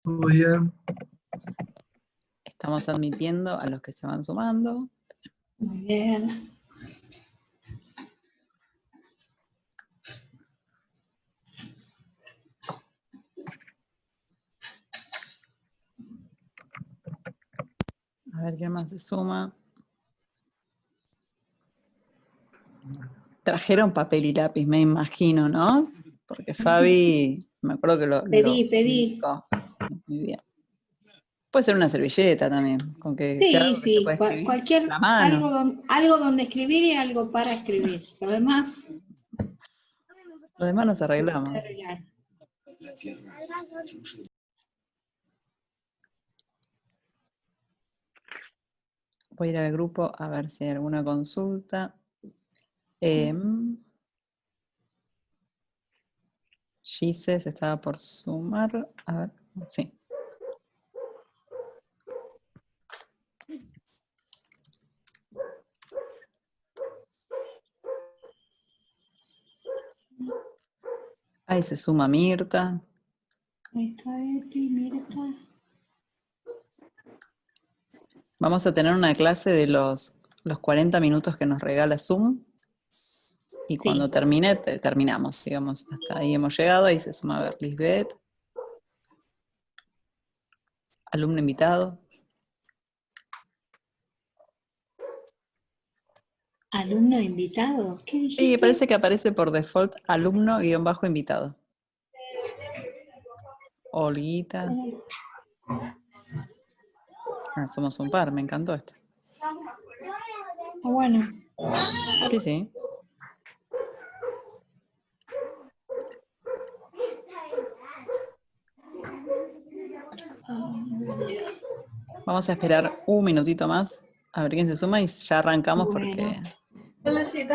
Muy bien. Estamos admitiendo a los que se van sumando. Muy bien. A ver quién más se suma. Trajeron papel y lápiz, me imagino, ¿no? Porque Fabi, me acuerdo que lo Pedí. indicó. Muy bien. Puede ser una servilleta también, con que sea Sí, algo que se sí, pueda escribir. cualquier, La mano. algo donde escribir y algo para escribir. Lo demás, Lo demás nos se puede arreglamos. arreglar. Voy a ir al grupo a ver si hay alguna consulta. Gise se estaba por sumar. A ver, sí. Ahí se suma Mirta. Ahí está Betty, Mirta. Vamos a tener una clase de los 40 minutos que nos regala Zoom. Y cuando Sí. termine, terminamos, digamos. Hasta ahí hemos llegado. Ahí se suma a ver Lisbeth. Alumno invitado. ¿Alumno invitado? ¿Qué dijiste? Sí, parece que aparece por default alumno-invitado. Olguita. Ah, somos un par, me encantó esto. Bueno. Sí, sí. Vamos a esperar un minutito más a ver quién se suma y ya arrancamos porque... Hola, Chita.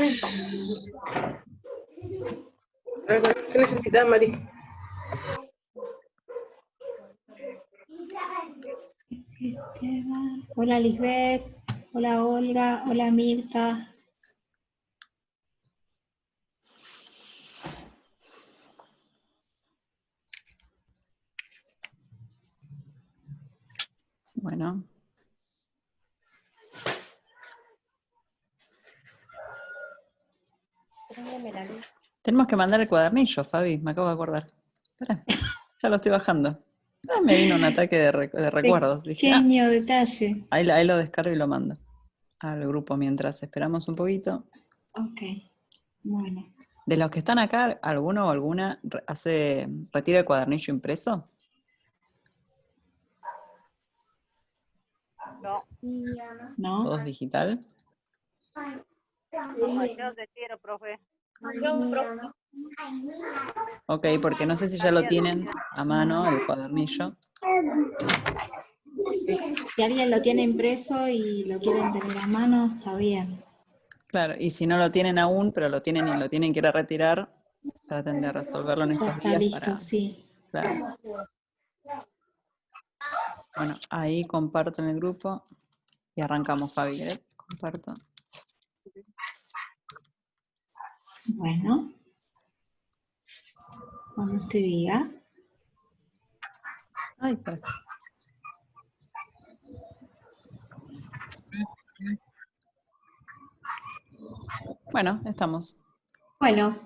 ¿Qué necesitas, Mari? Hola Lisbeth, hola Olga, hola Mirta. Bueno. Tenemos que mandar el cuadernillo, Fabi, me acabo de acordar. Espera, ya lo estoy bajando. Me vino un ataque de recuerdos. Dije, Pequeño detalle. ahí lo descargo y lo mando al grupo mientras esperamos un poquito. Ok, bueno. De los que están acá, ¿alguno o alguna retira el cuadernillo impreso? No. ¿No? ¿Todos digital? Yo retiro, profe. Ok, porque no sé si ya lo tienen a mano, el cuadernillo. Si alguien lo tiene impreso y lo quieren tener a mano, está bien. Claro, y si no lo tienen aún, pero lo tienen y lo tienen que ir a retirar, traten de resolverlo en Ya estos está días listo, para... sí. Claro. Bueno, ahí comparto en el grupo y arrancamos, Fabi, ¿eh? Comparto. Bueno. Cuando usted diga. Ay, espera. Bueno, estamos. Bueno,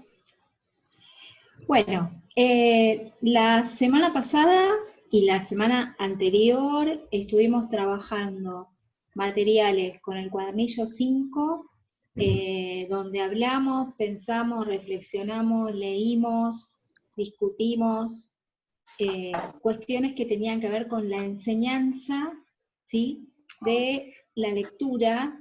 la semana pasada y la semana anterior estuvimos trabajando materiales con el cuadernillo 5, donde hablamos, pensamos, reflexionamos, leímos, discutimos cuestiones que tenían que ver con la enseñanza, ¿sí?, de la lectura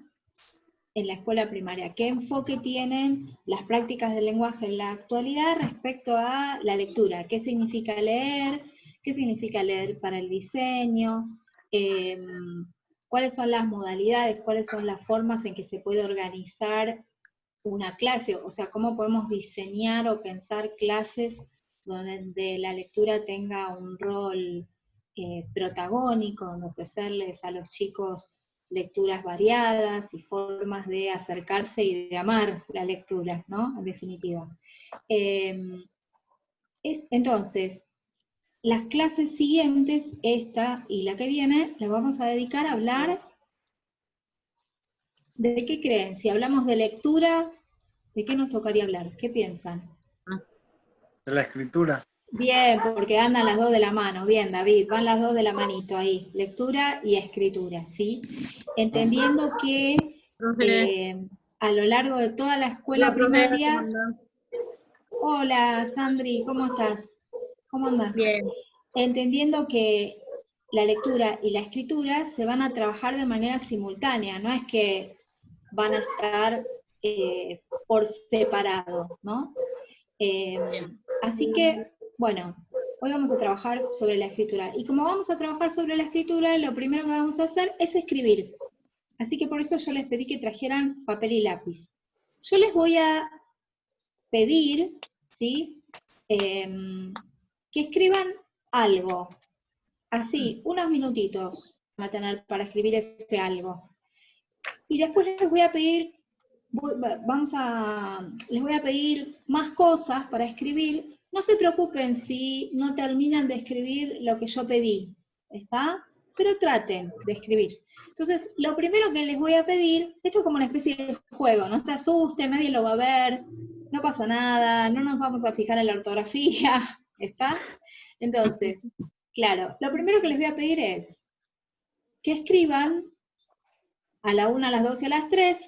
en la escuela primaria. ¿Qué enfoque tienen las prácticas del lenguaje en la actualidad respecto a la lectura? ¿Qué significa leer? ¿Qué significa leer para el diseño? ¿Cuáles son las modalidades? ¿Cuáles son las formas en que se puede organizar una clase? O sea, ¿cómo podemos diseñar o pensar clases donde la lectura tenga un rol protagónico, donde ofrecerles a los chicos lecturas variadas y formas de acercarse y de amar la lectura, ¿no? En definitiva. Entonces, las clases siguientes, esta y la que viene, las vamos a dedicar a hablar de qué creen. Si hablamos de lectura, ¿de qué nos tocaría hablar? ¿Qué piensan? De la escritura. Bien, porque andan las dos de la mano. Bien, David, van las dos de la manito ahí. Lectura y escritura, ¿sí? Entendiendo que a lo largo de toda la escuela primaria... Hola, Sandri, ¿cómo estás? ¿Cómo andas? Bien. Entendiendo que la lectura y la escritura se van a trabajar de manera simultánea, no es que van a estar por separado, ¿no? Así que, bueno, hoy vamos a trabajar sobre la escritura. Y como vamos a trabajar sobre la escritura, lo primero que vamos a hacer es escribir. Así que por eso yo les pedí que trajeran papel y lápiz. Yo les voy a pedir, ¿sí? Que escriban algo. Así, unos minutitos van a tener para escribir ese algo. Y después les voy a pedir, les voy a pedir más cosas para escribir. No se preocupen si no terminan de escribir lo que yo pedí, ¿está? Pero traten de escribir. Entonces, lo primero que les voy a pedir, esto es como una especie de juego, no se asusten, nadie lo va a ver, no pasa nada, no nos vamos a fijar en la ortografía, ¿está? Entonces, claro, lo primero que les voy a pedir es que escriban a la 1, a las 2 y a las 3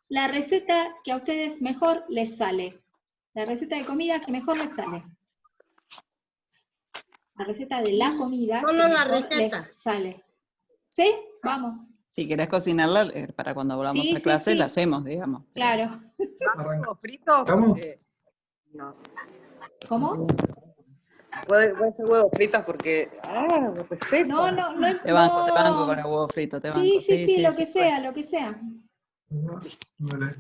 la receta que a ustedes mejor les sale. La receta de comida que mejor les sale. La receta de la comida que Solo la mejor receta. les sale. ¿Sí? Vamos. Si querés cocinarla, para cuando volvamos Sí, a sí, clase, sí. la hacemos, digamos. Claro. ¿Huevo frito? ¿Vamos? No. ¿Cómo? Puede ser huevos fritos porque... ¡Ah, receta! No, no, no. Te banco con el No. huevo frito, te Sí, banco. sí, lo que sea, lo que sea. Vale.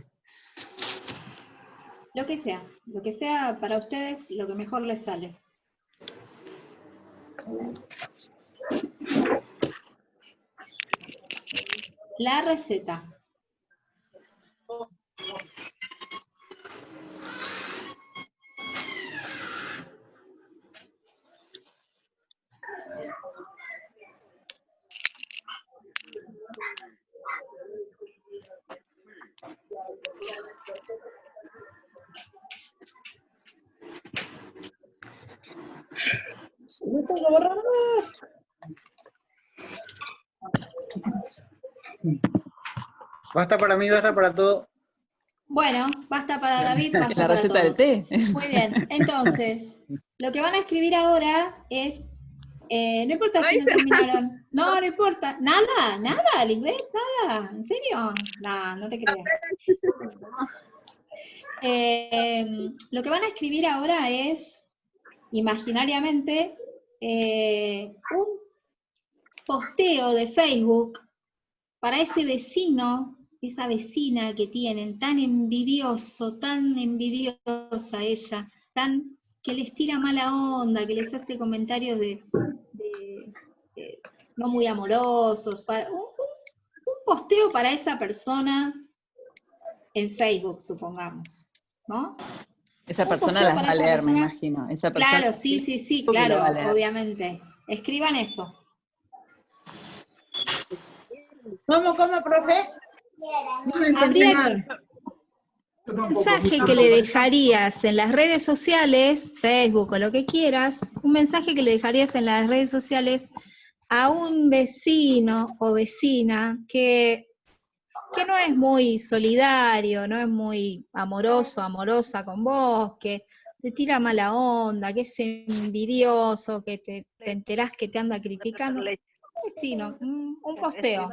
Lo que sea para ustedes, lo que mejor les sale. La receta. ¡No tengo borrador! Basta para mí, basta para todo. Bueno, basta para David, Es basta la para receta de todos. té. Muy bien, entonces, lo que van a escribir ahora es, no importa si no terminaron, no importa, nada, Lisbeth, nada, ¿en serio? No te creo. Lo que van a escribir ahora es, imaginariamente, un posteo de Facebook para ese vecino, esa vecina que tienen, tan envidiosa ella, tan que les tira mala onda, que les hace comentarios de no muy amorosos, un posteo para esa persona en Facebook, supongamos, ¿no? Esa Un persona posteo las para va a esa leer, me persona. imagino. Esa persona Claro, sí, que lo claro, va a leer. obviamente. Escriban eso. ¿Cómo, profe? No lo entendí Habría nada. un mensaje que le dejarías en las redes sociales, Facebook o lo que quieras, un mensaje que le dejarías en las redes sociales a un vecino o vecina que no es muy solidario, no es muy amoroso, amorosa con vos, que te tira mala onda, que es envidioso, que te enterás que te anda criticando. Un vecino, un posteo.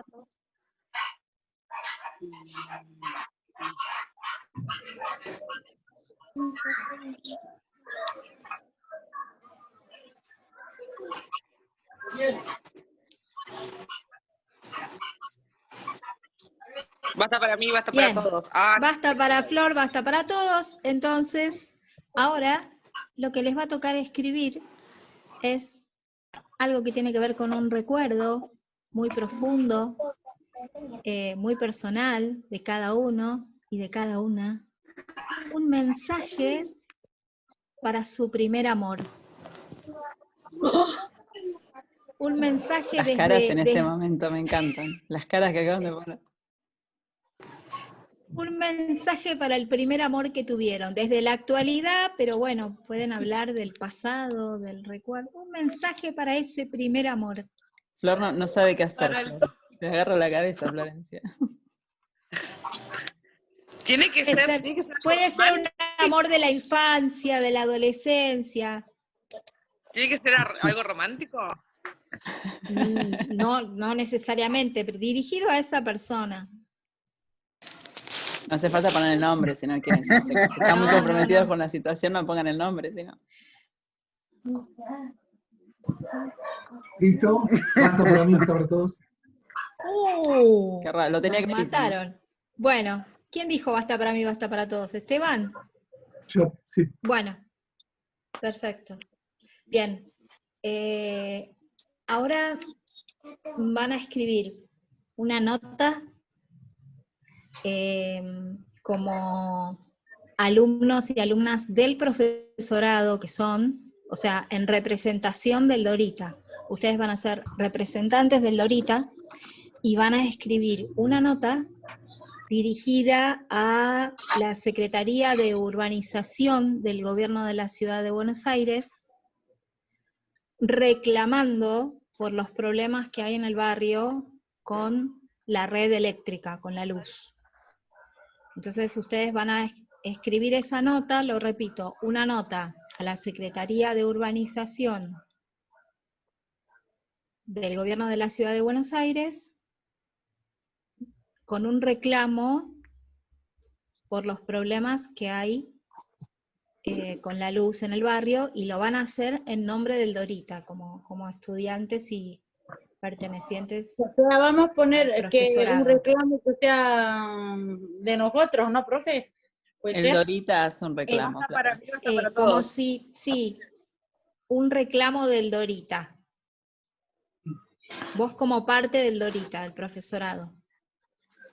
Basta para mí, basta Bien. para todos. Ah, Basta para Flor, basta para todos. Entonces, ahora lo que les va a tocar escribir es algo que tiene que ver con un recuerdo muy profundo, muy personal de cada uno y de cada una. Un mensaje para su primer amor. Un mensaje Las desde... caras en este momento me encantan. Las caras que acaban de poner. Un mensaje para el primer amor que tuvieron, desde la actualidad, pero bueno, pueden hablar del pasado, del recuerdo. Un mensaje para ese primer amor. Flor no sabe qué hacer. Para el Flor. Te agarro la cabeza, Florencia. Tiene que ser, tiene que ser Puede ser un romántico. amor de la infancia, de la adolescencia. ¿Tiene que ser algo romántico? No necesariamente, pero dirigido a esa persona. No hace falta poner el nombre si no quieren. Si están muy No, comprometidos no. con la situación, no pongan el nombre, sino. ¿Listo? Basta para mí, basta para todos. Qué raro, lo tenía Nos clarísimo. mataron. Bueno, ¿quién dijo basta para mí, basta para todos? ¿Esteban? Yo, sí. Bueno, perfecto. Bien. Ahora van a escribir una nota como alumnos y alumnas del profesorado que son, o sea, en representación del Dorita. Ustedes van a ser representantes del Dorita y van a escribir una nota dirigida a la Secretaría de Urbanización del Gobierno de la Ciudad de Buenos Aires, reclamando por los problemas que hay en el barrio con la red eléctrica, con la luz. Entonces ustedes van a escribir esa nota, lo repito, una nota a la Secretaría de Urbanización del Gobierno de la Ciudad de Buenos Aires, con un reclamo por los problemas que hay con la luz en el barrio, y lo van a hacer en nombre del Dorita, como estudiantes y pertenecientes. O sea, vamos a poner que Profesorado. un reclamo que sea de nosotros, ¿no, profe? Pues El Dorita hace un reclamo. Basta claro. para mí, basta para Como todos. si, sí, un reclamo del Dorita. Vos como parte del Dorita, del profesorado.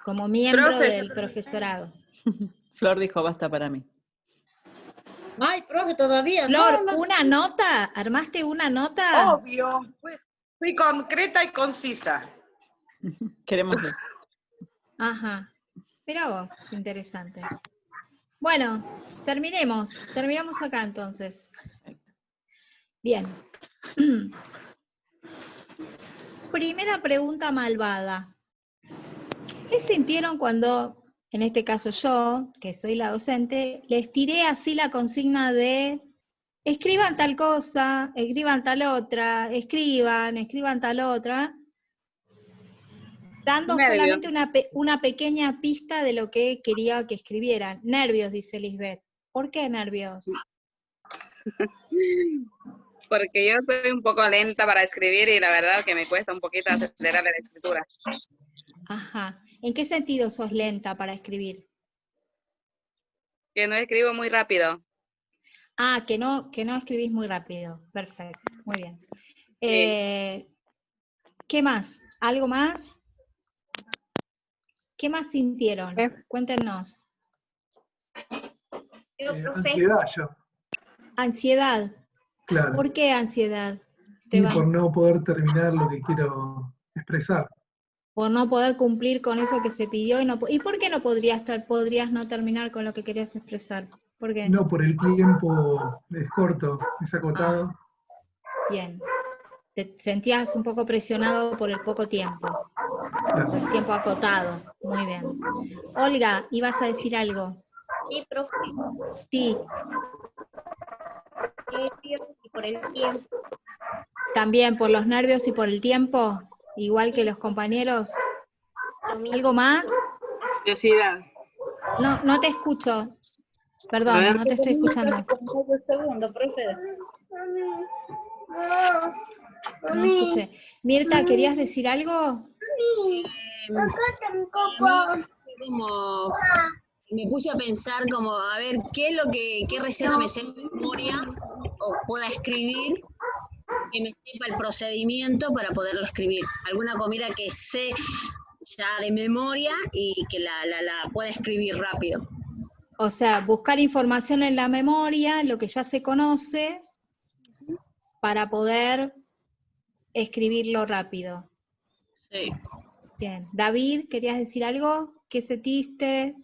Como miembro Profe, del profesorado. Flor dijo basta para mí. Ay, profe, todavía. Flor, No, no. ¿una nota? ¿Armaste una nota? Obvio. Fui concreta y concisa. Queremos eso. Ajá. Mirá vos, interesante. Bueno, terminemos acá entonces. Bien. Primera pregunta malvada. ¿Qué sintieron cuando, en este caso yo, que soy la docente, les tiré así la consigna de escriban tal cosa, escriban tal otra, escriban tal otra, dando Nervios. solamente una pequeña pista de lo que quería que escribieran? Nervios, dice Lisbeth. ¿Por qué nervios? Porque yo soy un poco lenta para escribir y la verdad que me cuesta un poquito acelerar la escritura. Ajá. ¿En qué sentido sos lenta para escribir? Que no escribo muy rápido. Ah, que no escribís muy rápido. Perfecto, muy bien. ¿Qué más? ¿Algo más? ¿Qué más sintieron? Cuéntenos. Ansiedad yo, Ansiedad. claro. ¿Por qué ansiedad? Y Esteban? por no poder terminar lo que quiero expresar. Por no poder cumplir con eso que se pidió. ¿Y por qué no podrías no terminar con lo que querías expresar? ¿Por qué? No, por el tiempo es corto, es acotado. Bien. Te sentías un poco presionado por el poco tiempo. Claro. Por el tiempo acotado. Muy bien. Olga, ¿ibas a decir algo? Sí, profe, Sí. y por el tiempo. También por los nervios y por el tiempo, igual que los compañeros. Lo mismo. ¿Algo más? Curiosidad. No te escucho. A Perdón, ver. no te estoy escuchando. Un segundo, profe. No escuché. Mirta, ¿querías decir algo? Como me puse a pensar como a ver qué receta me sé en memoria o pueda escribir que me sepa el procedimiento para poderlo escribir. Alguna comida que sé ya de memoria y que la pueda escribir rápido. O sea, buscar información en la memoria, lo que ya se conoce, para poder escribirlo rápido. Sí. Bien. David, ¿querías decir algo? ¿Qué sentiste?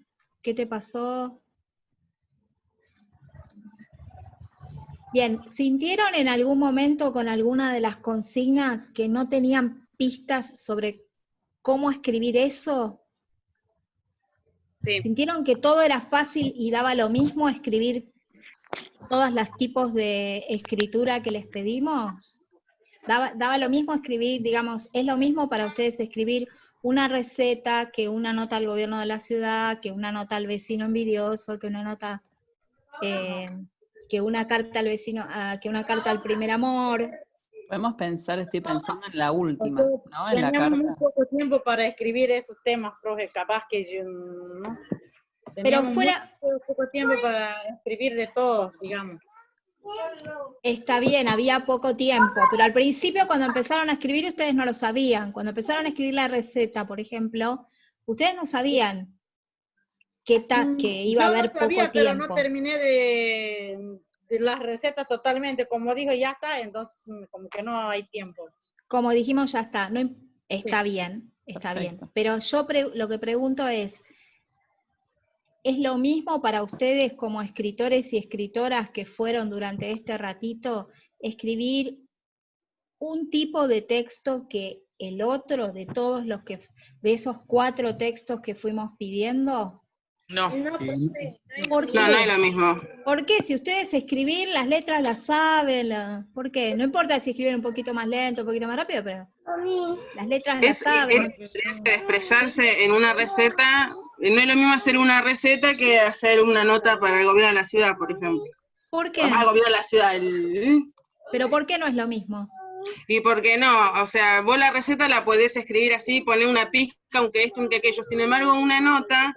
¿Qué te pasó? Bien, ¿sintieron en algún momento con alguna de las consignas que no tenían pistas sobre cómo escribir eso? Sí. ¿Sintieron que todo era fácil y daba lo mismo escribir todos los tipos de escritura que les pedimos? ¿Daba lo mismo escribir, digamos, es lo mismo para ustedes escribir una receta que una nota al gobierno de la ciudad, que una nota al vecino envidioso, que una nota, que una carta al vecino, que una carta al primer amor? Podemos pensar, estoy pensando en la última, ¿no? En la Teníamos muy carta. poco tiempo para escribir esos temas, profe, capaz que yo, ¿no? Pero Teníamos fuera, muy poco tiempo para escribir de todos, digamos. está bien, había poco tiempo, pero al principio cuando empezaron a escribir ustedes no lo sabían. Cuando empezaron a escribir la receta, por ejemplo, ustedes no sabían que iba a Yo lo haber sabía, poco pero tiempo. no terminé de las recetas totalmente. Como dijo, ya está, entonces como que no hay tiempo. Como dijimos, ya está, no, está Sí. bien, está Perfecto. bien. Pero yo lo que pregunto ¿es lo mismo para ustedes como escritores y escritoras que fueron durante este ratito, escribir un tipo de texto que el otro, de esos 4 textos que fuimos pidiendo? No. No, profe, ¿Por qué? No, no es lo mismo. ¿Por qué? Si ustedes escribir, las letras las saben, ¿por qué? No importa si escriben un poquito más lento, un poquito más rápido, pero las letras las saben. Es expresarse en una receta, no es lo mismo hacer una receta que hacer una nota para el gobierno de la ciudad, por ejemplo. ¿Por qué? Al gobierno de la ciudad, ¿Pero por qué no es lo mismo? y por qué no, o sea, vos la receta la podés escribir así, poner una pizca, aunque esto, aunque aquello, sin embargo, una nota,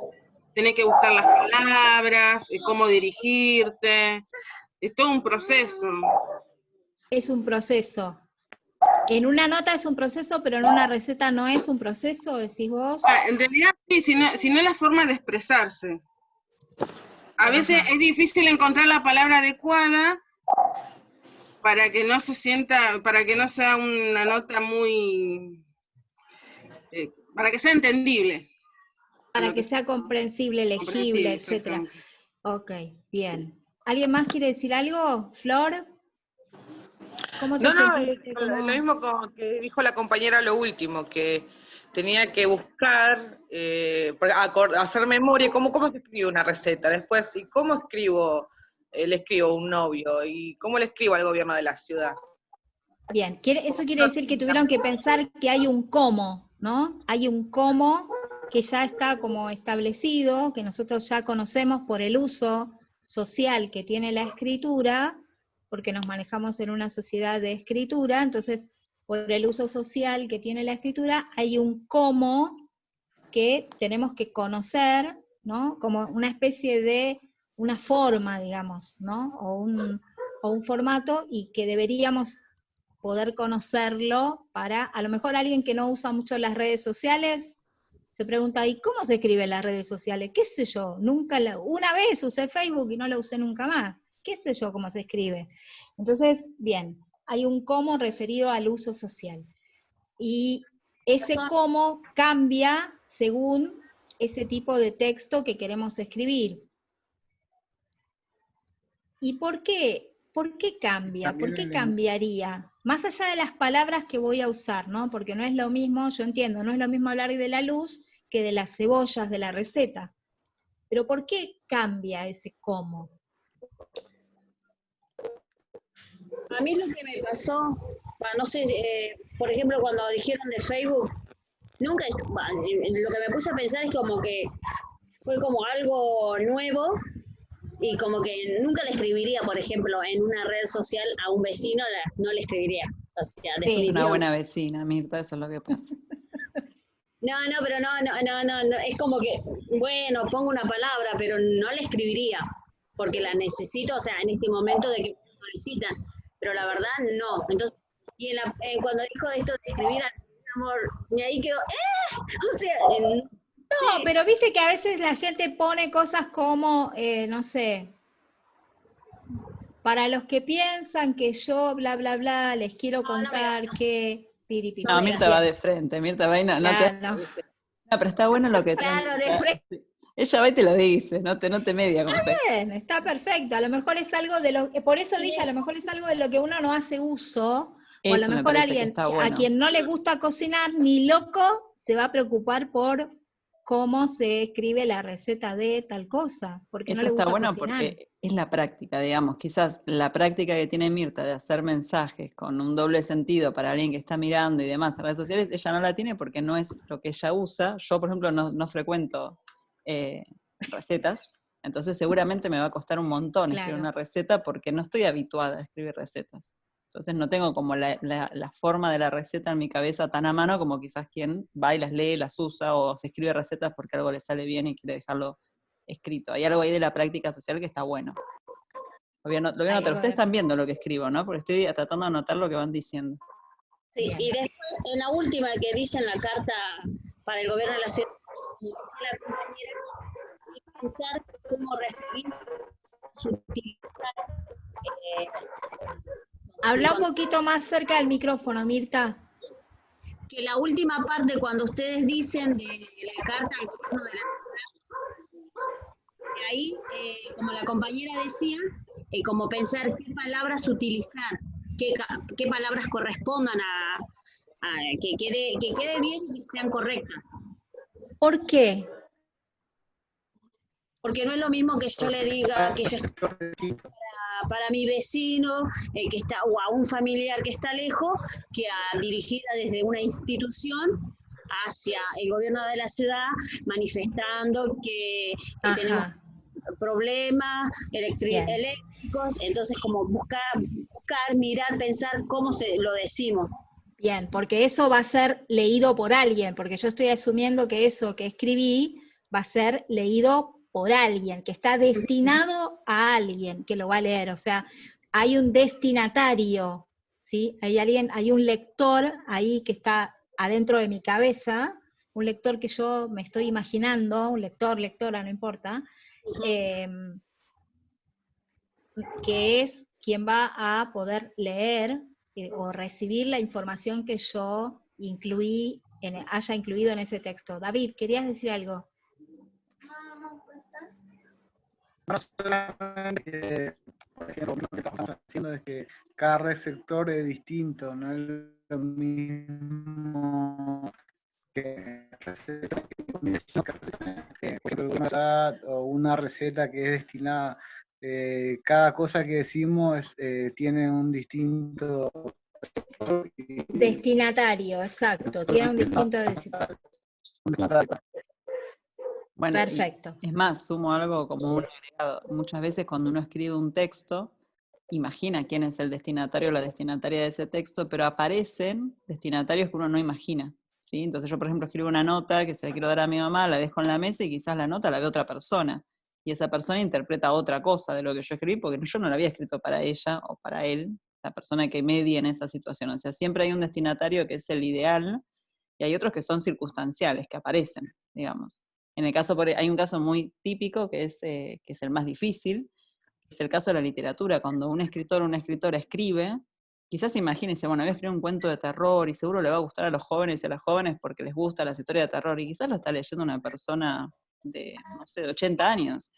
tenés que buscar las palabras, cómo dirigirte, es todo un proceso. Es un proceso. En una nota es un proceso, pero en una receta no es un proceso, decís vos. En realidad sí, si no es la forma de expresarse. A veces es difícil encontrar la palabra adecuada para que no se sienta, para que no sea una nota muy, para que sea entendible. Para que sea comprensible, legible, etcétera. Ok, bien. ¿Alguien más quiere decir algo? ¿Flor? ¿Cómo te sentiste? Lo mismo que dijo la compañera lo último, que tenía que buscar, hacer memoria, cómo se escribe una receta, después, ¿y cómo le escribo a un novio? ¿Y cómo le escribo al gobierno de la ciudad? Bien, eso quiere decir que tuvieron que pensar que hay un cómo, ¿no? Hay un cómo que ya está como establecido, que nosotros ya conocemos por el uso social que tiene la escritura, porque nos manejamos en una sociedad de escritura, entonces por el uso social que tiene la escritura hay un cómo que tenemos que conocer, ¿no? Como una especie de, una forma, digamos, ¿no? O un formato, y que deberíamos poder conocerlo para, a lo mejor alguien que no usa mucho las redes sociales, se pregunta, ¿y cómo se escribe en las redes sociales? ¿Qué sé yo? Una vez usé Facebook y no la usé nunca más. ¿Qué sé yo cómo se escribe? Entonces, bien, hay un cómo referido al uso social. Y ese cómo cambia según ese tipo de texto que queremos escribir. ¿Y por qué? ¿Por qué cambia? ¿Por qué cambiaría? Más allá de las palabras que voy a usar, ¿no? Porque no es lo mismo, yo entiendo, no es lo mismo hablar de la luz que de las cebollas de la receta. Pero ¿por qué cambia ese cómo? A mí lo que me pasó, no sé, por ejemplo, cuando dijeron de Facebook, nunca, lo que me puse a pensar es como que fue como algo nuevo y como que nunca le escribiría, por ejemplo, en una red social a un vecino, no le escribiría. O sea, Sí, es una buena vecina, Mirta, eso es lo que pasa. No, pero no, es como que, bueno, pongo una palabra, pero no le escribiría, porque la necesito, o sea, en este momento de que me solicitan, pero la verdad no. Entonces, y cuando dijo de esto de escribir al amor, y ahí quedó, o sea, no, pero viste que a veces la gente pone cosas como, no sé, para los que piensan que yo, bla, bla, bla, les quiero contar que... Piripi, No, Mirta va de frente, Mirta va y no te... Claro, no. No, pero está bueno lo que Claro, de transmite. frente. Ella va y te lo dice, no te media con fe. Bien, está perfecto. A lo mejor es algo de lo... Por eso dije, a lo mejor es algo de lo que uno no hace uso, o a lo Eso me mejor parece que alguien está a bueno. quien no le gusta cocinar, ni loco, se va a preocupar por cómo se escribe la receta de tal cosa, porque no Eso le está gusta bueno cocinar. porque es la práctica, digamos. Quizás la práctica que tiene Mirta de hacer mensajes con un doble sentido para alguien que está mirando y demás en redes sociales, ella no la tiene porque no es lo que ella usa. Yo, por ejemplo, no frecuento recetas, entonces seguramente me va a costar un montón escribir Claro. una receta porque no estoy habituada a escribir recetas. Entonces no tengo como la forma de la receta en mi cabeza tan a mano como quizás quien va y las lee, las usa o se escribe recetas porque algo le sale bien y quiere dejarlo escrito. Hay algo ahí de la práctica social que está bueno. Lo voy a anotar. Ustedes están viendo lo que escribo, ¿no? Porque estoy tratando de anotar lo que van diciendo. Sí, Bien. y después, en la última que dice en la carta para el gobierno de la ciudad, dice la compañera, y pensar cómo referir su utilidad. Habla un poquito más cerca del micrófono, Mirta. Que la última parte, cuando ustedes dicen de la carta al gobierno de la ciudad, de ahí, como la compañera decía, como pensar qué palabras utilizar, qué palabras correspondan a que quede bien y que sean correctas. ¿Por qué? Porque no es lo mismo que yo le diga que yo estoy para mi vecino que está, o a un familiar que está lejos, que dirigida desde una institución hacia el gobierno de la ciudad, manifestando que tenemos problemas eléctricos, entonces como buscar, mirar, pensar cómo lo decimos. Bien, porque eso va a ser leído por alguien, porque yo estoy asumiendo que eso que escribí va a ser leído por alguien, que está destinado a alguien que lo va a leer, o sea, hay un destinatario, ¿sí? Hay un lector ahí que está adentro de mi cabeza, un lector que yo me estoy imaginando, un lector, lectora, no importa, que es quien va a poder leer o recibir la información que yo haya incluido en ese texto. David, ¿querías decir algo? No solamente que, por ejemplo, lo que estamos haciendo es que cada receptor es distinto, no es lo mismo que por ejemplo, una chat o una receta que es destinada. Cada cosa que decimos tiene un distinto destinatario, exacto, tiene un distinto destinatario. Bueno, perfecto. Es más, sumo algo como un agregado. Muchas veces cuando uno escribe un texto, imagina quién es el destinatario o la destinataria de ese texto, pero aparecen destinatarios que uno no imagina, ¿sí? Entonces yo, por ejemplo, escribo una nota que se la quiero dar a mi mamá, la dejo en la mesa y quizás la nota la ve otra persona. Y esa persona interpreta otra cosa de lo que yo escribí, porque yo no la había escrito para ella o para él, la persona que medie en esa situación. O sea, siempre hay un destinatario que es el ideal, y hay otros que son circunstanciales, que aparecen, digamos. En el caso, hay un caso muy típico que es el más difícil, es el caso de la literatura. Cuando un escritor o una escritora escribe, quizás imagínense, bueno, voy a escribir un cuento de terror y seguro le va a gustar a los jóvenes y a las jóvenes porque les gusta las historias de terror, y quizás lo está leyendo una persona de, no sé, de 80 años,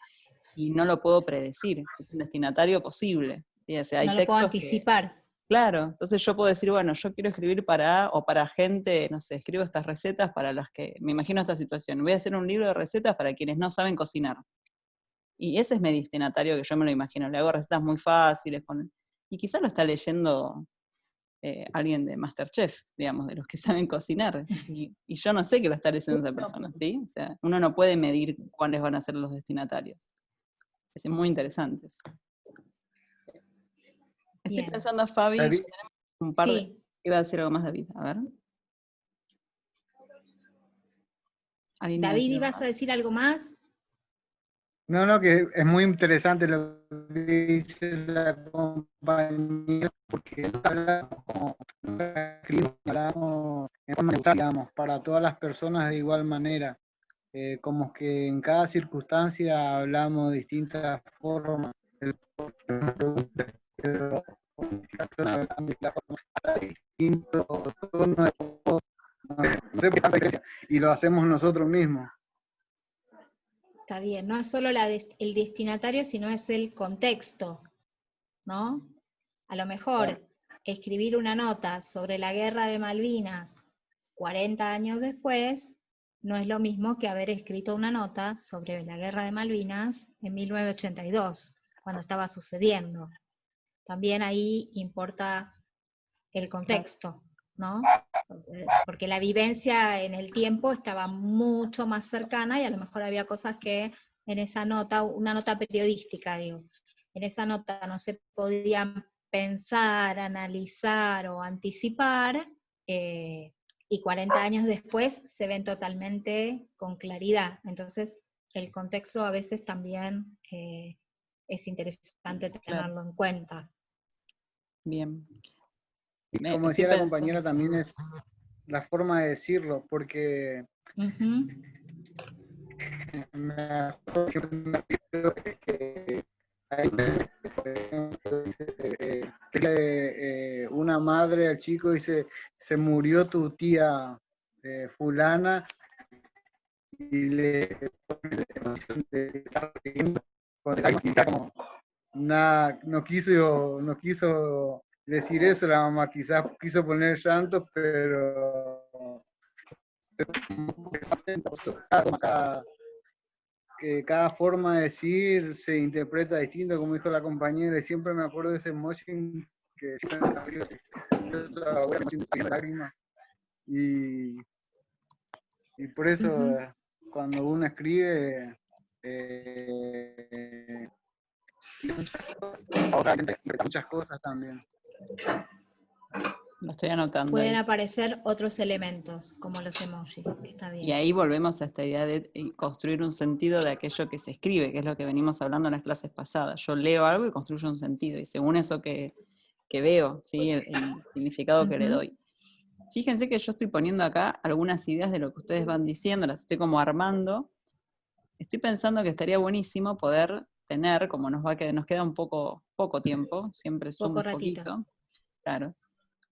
y no lo puedo predecir, es un destinatario posible. ¿Sí? O sea, hay no lo puedo textos anticipar. Claro, entonces yo puedo decir, bueno, yo quiero escribir para gente, no sé, escribo estas recetas para las que, me imagino esta situación, voy a hacer un libro de recetas para quienes no saben cocinar. Y ese es mi destinatario que yo me lo imagino, le hago recetas muy fáciles, y quizás lo está leyendo alguien de MasterChef, digamos, de los que saben cocinar, y yo no sé que lo está leyendo esa persona, ¿sí? O sea, uno no puede medir cuáles van a ser los destinatarios. Es muy interesante eso. Estoy pensando, Fabi, ya tenemos un par de... Iba a decir algo más, David, a ver. David, ¿ibas a decir algo más? No, que es muy interesante lo que dice la compañera, porque hablamos en forma neutral, digamos, para todas las personas de igual manera. Como que en cada circunstancia hablamos de distintas formas. pero distinto tono de voz, no sé por qué tanta diferencia, y lo hacemos nosotros mismos. Está bien, no es solo el destinatario, sino es el contexto, ¿no? A lo mejor escribir una nota sobre la guerra de Malvinas 40 años después no es lo mismo que haber escrito una nota sobre la guerra de Malvinas en 1982, cuando estaba sucediendo. También ahí importa el contexto, ¿no? Porque la vivencia en el tiempo estaba mucho más cercana y a lo mejor había cosas que en esa nota, una nota periodística, digo, en esa nota no se podían pensar, analizar o anticipar, y 40 años después se ven totalmente con claridad. Entonces, el contexto a veces también es interesante tenerlo en cuenta. Bien. Y como decía la compañera, también es la forma de decirlo, porque me acuerdo que hay una madre al chico dice, se murió tu tía fulana, y le pone la emoción de estar riendo, como no quiso decir eso la mamá, quizás quiso poner llanto, pero cada forma de decir se interpreta distinto, como dijo la compañera, y siempre me acuerdo de ese emotion que siempre me abrió lágrimas, y por eso cuando uno escribe muchas cosas también. Lo estoy anotando. Pueden ahí. aparecer otros elementos, como los emojis. Está bien. Y ahí volvemos a esta idea de construir un sentido de aquello que se escribe, que es lo que venimos hablando en las clases pasadas. Yo leo algo y construyo un sentido, y según eso que veo, ¿sí? el significado que le doy. Fíjense que yo estoy poniendo acá algunas ideas de lo que ustedes van diciendo, las estoy como armando. Estoy pensando que estaría buenísimo poder tener, como nos queda un poco tiempo, siempre sumo un poquito. Claro.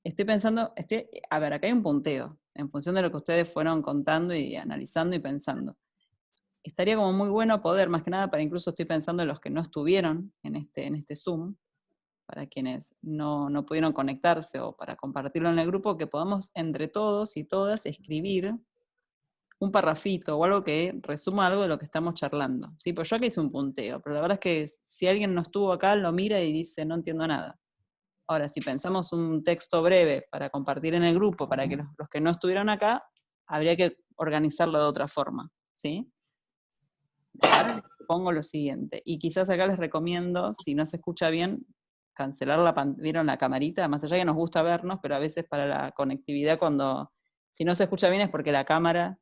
Estoy pensando, a ver, acá hay un punteo, en función de lo que ustedes fueron contando y analizando y pensando. Estaría como muy bueno poder, más que nada, para incluso estoy pensando en los que no estuvieron en este Zoom, para quienes no pudieron conectarse o para compartirlo en el grupo, que podamos entre todos y todas escribir un parrafito o algo que resuma algo de lo que estamos charlando. Sí, pues yo acá hice un punteo, pero la verdad es que si alguien no estuvo acá, lo mira y dice, no entiendo nada. Ahora, si pensamos un texto breve para compartir en el grupo, para que los que no estuvieron acá, habría que organizarlo de otra forma, ¿sí? Ahora les pongo lo siguiente, y quizás acá les recomiendo, si no se escucha bien, cancelar ¿vieron la camarita? Más allá que nos gusta vernos, pero a veces para la conectividad, si no se escucha bien es porque la cámara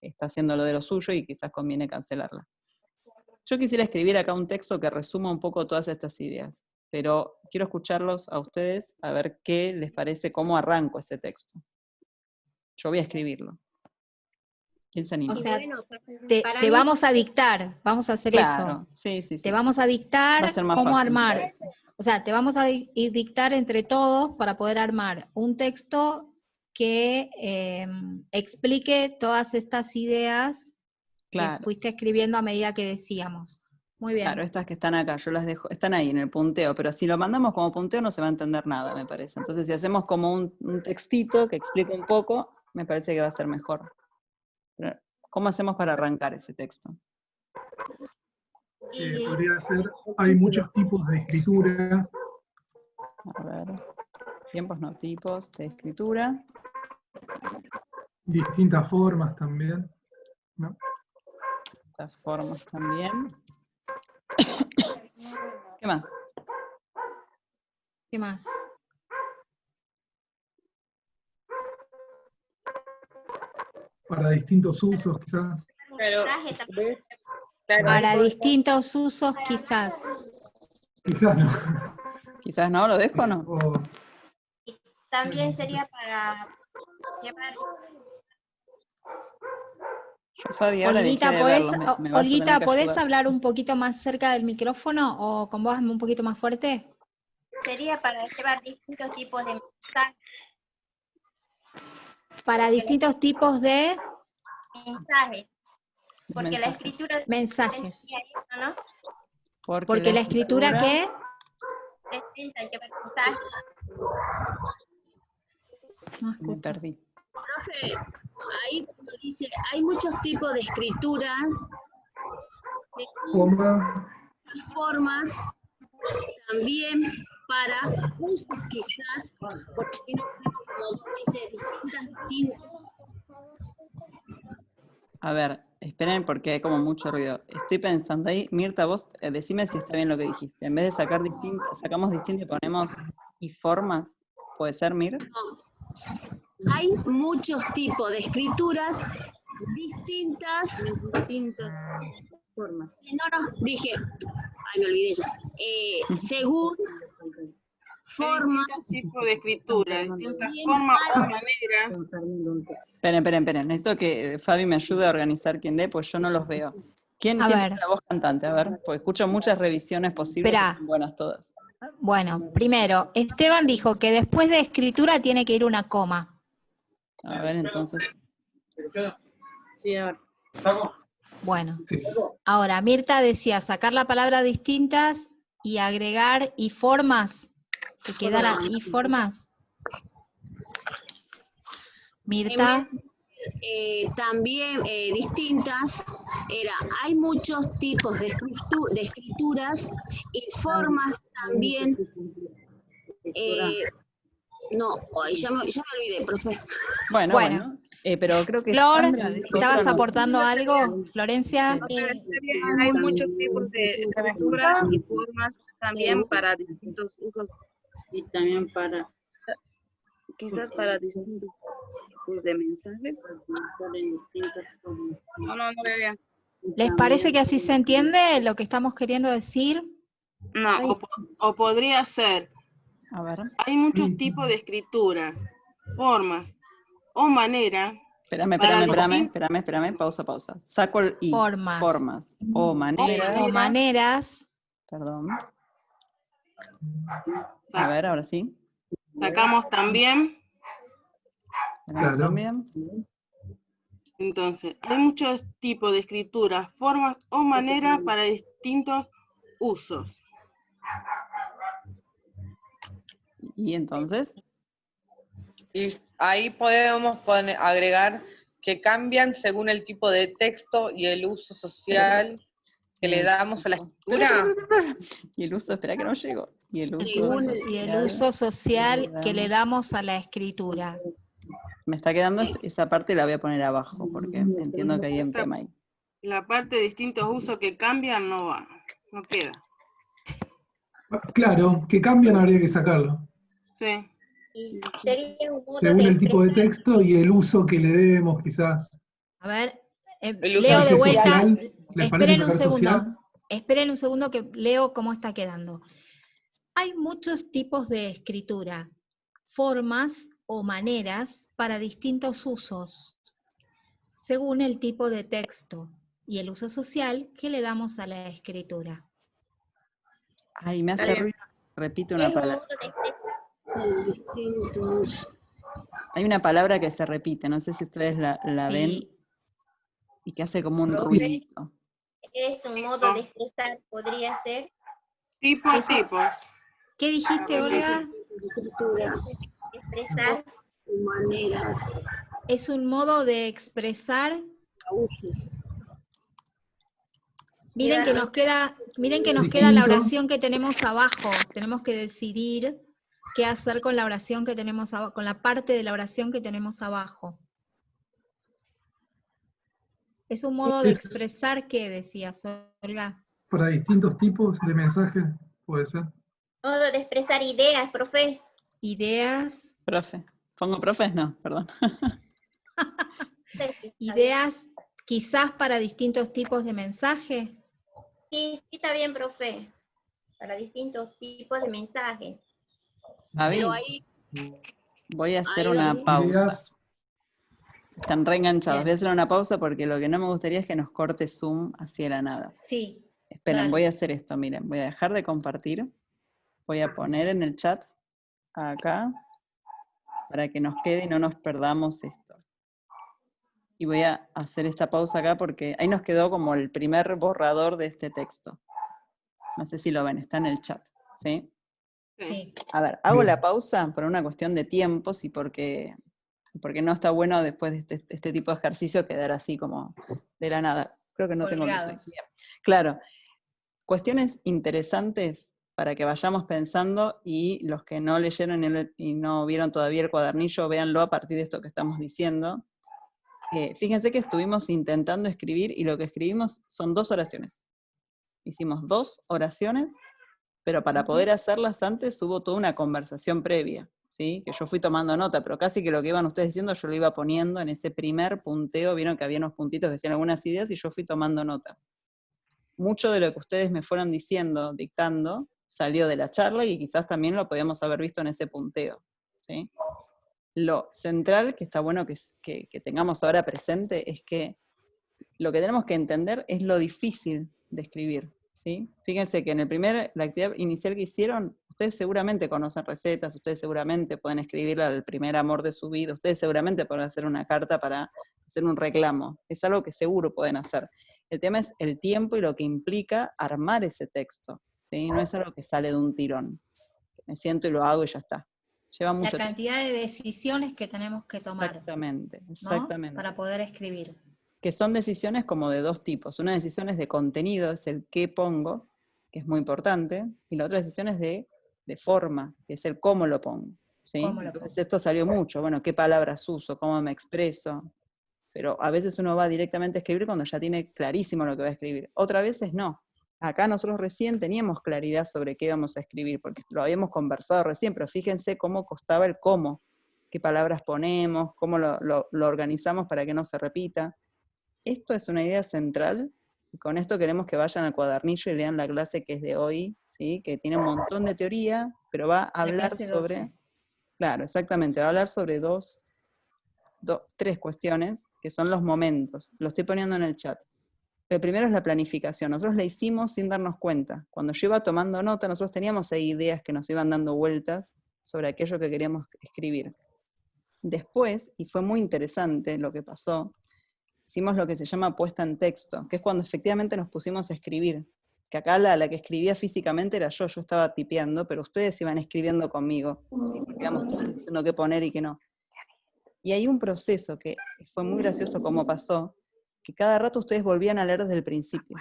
está haciendo lo de lo suyo y quizás conviene cancelarla. Yo quisiera escribir acá un texto que resuma un poco todas estas ideas, pero quiero escucharlos a ustedes a ver qué les parece, cómo arranco ese texto. Yo voy a escribirlo. ¿Quién se anima? O sea, te vamos a dictar, vamos a hacer eso. Sí. Te vamos a dictar cómo fácil, armar. O sea, te vamos a dictar entre todos para poder armar un texto que explique todas estas ideas que fuiste escribiendo a medida que decíamos. Muy bien. Claro, estas que están acá, yo las dejo, están ahí en el punteo, pero si lo mandamos como punteo no se va a entender nada, me parece. Entonces, si hacemos como un textito que explique un poco, me parece que va a ser mejor. Pero, ¿cómo hacemos para arrancar ese texto? Podría ser, hay muchos tipos de escritura. A ver, tiempos no tipos de escritura. Distintas formas también, ¿no? Distintas formas también. ¿Qué más? ¿Qué más? Para distintos usos, quizás. Para distintos usos, quizás. Quizás no. Quizás no, ¿lo dejo o no? También sería para llevar... Yo, Fabi, ahora Olguita, ¿podés hablar un poquito más cerca del micrófono o con voz un poquito más fuerte? sería para llevar distintos tipos de mensajes. Para distintos tipos de Mensajes. Porque la Mensajes. escritura mensajes. decía eso, ¿no? Porque la escritura, ¿qué? Presenta llevar mensajes. No Me escucho. perdí. Profe, ahí cuando dice, hay muchos tipos de escritura, Coma. y formas, también para usos quizás, porque si no tenemos como dos veces distintos. A ver, esperen porque hay como mucho ruido. Estoy pensando ahí, Mirta, vos decime si está bien lo que dijiste. En vez de sacar sacamos distinto y ponemos y formas, ¿puede ser, Mir? Hay muchos tipos de escrituras distintas formas. No, dije, ay, me olvidé ya. Según formas. Distintos tipos de escritura, distintas formas o maneras. Esperen. Necesito que Fabi me ayude a organizar quién lee, pues yo no los veo. ¿Quién A quién ver. es la voz cantante? A ver, pues escucho muchas revisiones posibles. Esperá. Y son buenas todas. Bueno, primero, Esteban dijo que después de escritura tiene que ir una coma. A ver, entonces. Sí, a ver. Bueno, Sí. ahora Mirta decía sacar la palabra distintas y agregar y formas, que quedara y formas. Mirta, También distintas, hay muchos tipos de escrituras y formas también. No, ay, ya me olvidé, profe. Bueno. Pero creo que Flor, Sandra dijo ¿estabas otra, no sé. aportando algo, Florencia? Hay muchos tipos de escritura y formas también para distintos usos. Y también para Quizás para distintos tipos de mensajes. No veo bien. ¿Les parece que así se entiende lo que estamos queriendo decir? No, o podría ser, A ver. hay muchos tipos de escrituras, formas o maneras. Espérame, pausa. Saco el i. Formas. O maneras. Perdón. A ver, ahora sí. Sacamos también. Claro. También. Entonces, hay muchos tipos de escrituras, formas o maneras para distintos usos. ¿Y entonces? Y ahí podemos agregar que cambian según el tipo de texto y el uso social que le damos a la escritura. Y el uso, espera que no llego. Y el Y uso social que le damos a la escritura. Me está quedando esa parte, la voy a poner abajo, porque entiendo que hay un tema ahí. La parte de distintos usos que cambian no va, no queda. Claro, que cambian habría que sacarlo. Sí. Y sería un modo Según de el tipo de expresar. texto y el uso que le demos, quizás. A ver, El uso leo de Parte vuelta. social, ¿les parece Esperen un sacar segundo. social? Esperen un segundo que leo cómo está quedando. Hay muchos tipos de escritura, formas o maneras para distintos usos, según el tipo de texto y el uso social que le damos a la escritura. Ay, me hace ruido. Repite una palabra. Hay una palabra que se repite, no sé si ustedes la ven, y que hace como un ruidito. Es un modo de expresar, podría ser. Tipos. ¿Qué dijiste, Olga? Expresar. Maneras. Es un modo de expresar. Miren que nos queda la oración que tenemos abajo. Tenemos que decidir qué hacer con la oración que tenemos abajo, con la parte de la oración que tenemos abajo. Es un modo de expresar qué, decías, Olga. Para distintos tipos de mensajes, puede ser. Modo de expresar ideas, profe. Ideas. Profe. ¿Pongo profes? No, perdón. Ideas quizás para distintos tipos de mensaje. Sí, está bien, profe. Para distintos tipos de mensajes. Fabi, Pero ahí, voy a hacer una pausa. Ideas. Están reenganchados. Bien. Voy a hacer una pausa porque lo que no me gustaría es que nos corte Zoom así de la nada. Sí. Esperen, Dale. voy a hacer esto, miren. Voy a dejar de compartir. Voy a poner en el chat acá para que nos quede y no nos perdamos esto. Y voy a hacer esta pausa acá porque ahí nos quedó como el primer borrador de este texto. No sé si lo ven, está en el chat, ¿sí? Sí. A ver, hago la pausa por una cuestión de tiempos y porque no está bueno después de este tipo de ejercicio quedar así como de la nada. Creo que no tengo luz hoy. Bien. Claro, cuestiones interesantes para que vayamos pensando, y los que no leyeron y no vieron todavía el cuadernillo, véanlo a partir de esto que estamos diciendo. Fíjense que estuvimos intentando escribir y lo que escribimos son 2 oraciones. Hicimos 2 oraciones, pero para poder hacerlas antes hubo toda una conversación previa, ¿sí? Que yo fui tomando nota, pero casi que lo que iban ustedes diciendo yo lo iba poniendo en ese primer punteo, vieron que había unos puntitos que decían algunas ideas y yo fui tomando nota. Mucho de lo que ustedes me fueron diciendo, dictando, salió de la charla y quizás también lo podíamos haber visto en ese punteo, ¿sí? Lo central, que está bueno que tengamos ahora presente, es que lo que tenemos que entender es lo difícil de escribir, ¿sí? Fíjense que en la actividad inicial que hicieron, ustedes seguramente conocen recetas, ustedes seguramente pueden escribirla al primer amor de su vida, ustedes seguramente pueden hacer una carta para hacer un reclamo, es algo que seguro pueden hacer. El tema es el tiempo y lo que implica armar ese texto, ¿sí? No es algo que sale de un tirón, me siento y lo hago y ya está. Lleva mucho La cantidad de decisiones que tenemos que tomar. Exactamente, ¿no? exactamente. Para poder escribir. Que son decisiones como de 2 tipos. Una decisión es de contenido, es el qué pongo, que es muy importante, y la otra decisión es de forma, que es el cómo lo pongo, ¿sí? Entonces esto salió mucho, bueno, qué palabras uso, cómo me expreso, pero a veces uno va directamente a escribir cuando ya tiene clarísimo lo que va a escribir. Otras veces no. Acá nosotros recién teníamos claridad sobre qué íbamos a escribir, porque lo habíamos conversado recién, pero fíjense cómo costaba el cómo, qué palabras ponemos, cómo lo organizamos para que no se repita. Esto es una idea central, y con esto queremos que vayan al cuadernillo y lean la clase que es de hoy, ¿sí? Que tiene un montón de teoría, pero va a hablar sobre... Claro, exactamente, va a hablar sobre 3 cuestiones, que son los momentos. Lo estoy poniendo en el chat. El primero es la planificación. Nosotros la hicimos sin darnos cuenta. Cuando yo iba tomando nota, nosotros teníamos ahí ideas que nos iban dando vueltas sobre aquello que queríamos escribir. Después, y fue muy interesante lo que pasó, hicimos lo que se llama puesta en texto, que es cuando efectivamente nos pusimos a escribir. Que acá la que escribía físicamente era yo estaba tipeando, pero ustedes iban escribiendo conmigo, ¿sí? Porque íbamos todos diciendo qué poner y qué no. Y hay un proceso que fue muy gracioso cómo pasó, que cada rato ustedes volvían a leer desde el principio.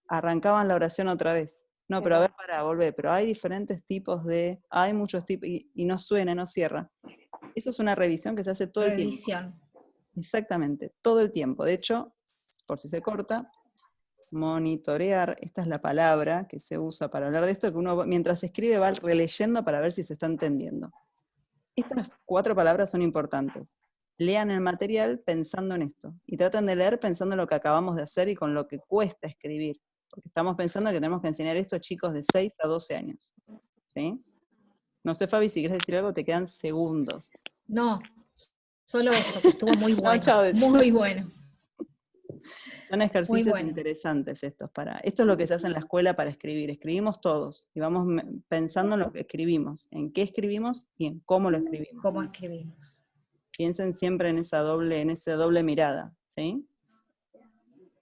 Arrancaban la oración otra vez. No, pero a ver, volver. Pero hay diferentes tipos hay muchos tipos, y no suena, no cierra. Eso es una revisión que se hace todo el tiempo. Exactamente, todo el tiempo. De hecho, por si se corta, monitorear, esta es la palabra que se usa para hablar de esto, que uno mientras escribe va releyendo para ver si se está entendiendo. Estas 4 palabras son importantes. Lean el material pensando en esto, y traten de leer pensando en lo que acabamos de hacer y con lo que cuesta escribir, porque estamos pensando que tenemos que enseñar esto a chicos de 6 a 12 años. ¿Sí? No sé, Fabi, si quieres decir algo, te quedan segundos. No, solo eso, que estuvo muy bueno. No, chao, muy bueno. Son ejercicios interesantes estos. Esto es lo que se hace en la escuela para escribir. Escribimos todos y vamos pensando en lo que escribimos, en qué escribimos y en cómo lo escribimos. ¿Cómo escribimos? Piensen siempre en esa doble mirada, ¿sí?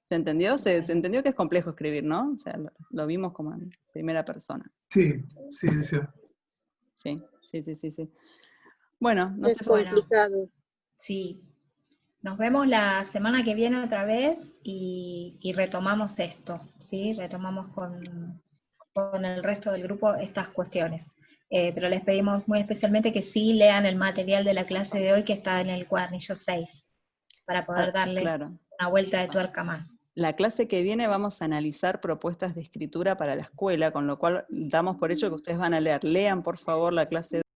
¿Se entendió? Se entendió que es complejo escribir, ¿no? O sea, lo vimos como en primera persona. Sí. Sí. Bueno, no es sé. complicado. Sí. Nos vemos la semana que viene otra vez y retomamos esto, ¿sí? Retomamos con el resto del grupo estas cuestiones. Pero les pedimos muy especialmente que sí lean el material de la clase de hoy que está en el cuadernillo 6, para poder darle una vuelta de tuerca más. La clase que viene vamos a analizar propuestas de escritura para la escuela, con lo cual damos por hecho que ustedes van a leer. Lean, por favor, la clase